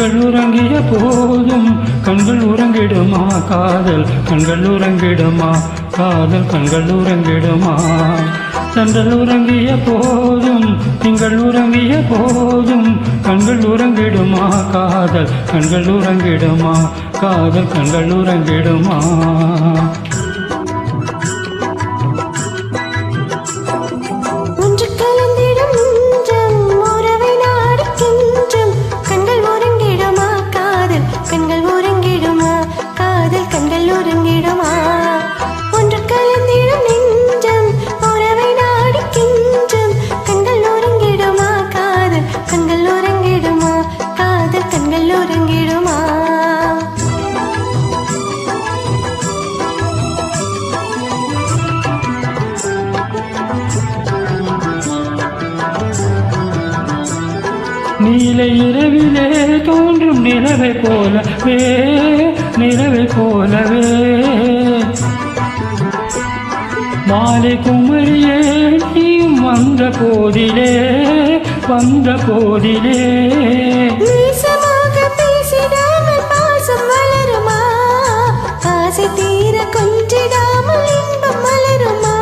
திங்கள் உறங்கிய போதும் கண்கள் உறங்கிடுமா காதல் கண்கள் உறங்கிடுமா காதல் கண்கள் உறங்கிடுமா தங்கள் உறங்கிய போதும் திங்கள் உறங்கிய போதும் கண்கள் உறங்கிடுமா காதல் கண்கள் உறங்கிடுமா காதல் கண்கள் உறங்கிடுமா நீல இரவிலே தோன்றும் நிலவை போலவே நிலவை போலவே மாலை குமரியே நீயும் வந்த போதிலே வந்த போதிலே தீர கொஞ்சிடாமல் இன்பம் மலருமா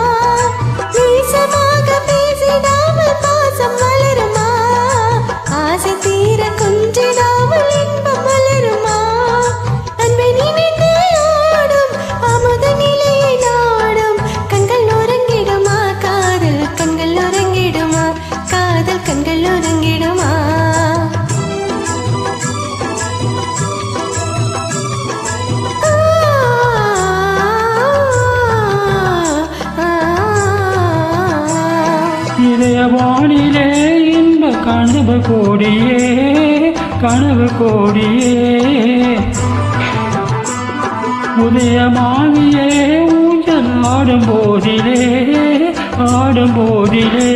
நீசமாக பேசிடாமல் பாசம் மலருமா ஆசை தீர கொஞ்சிடாமல் இன்பம் மலருமா அன்பை நினைத்து ஆடும் அமுத நிலையை நாடும் கண்கள் உறங்கிடுமா காதல் கண்கள் உறங்கிடுமா காதல் கண்கள் உறங்கிடுமா வானிலே இன்ப கனவு கோடியே கனவு கோடியே உதயமாகியே ஊஞ்சல் ஆடும் போதிலே ஆடும் போதிலே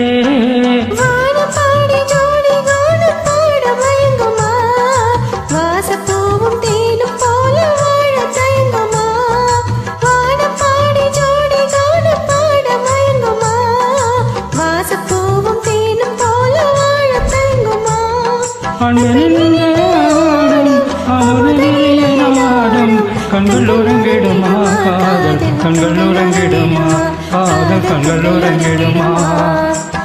கண்கள் உறங்கிடுமா காதல் கண்கள் உறங்கிடுமா காதல் கண்கள் உறங்கிடுமா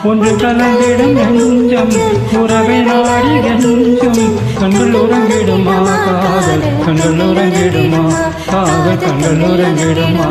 ஒன்று கலந்திடும் நெஞ்சம் உறவை நாடி கெஞ்சும் கண்கள் உறங்கிடுமா காதல் கண்கள் உறங்கிடுமா காதல் கண்கள் உறங்கிடுமா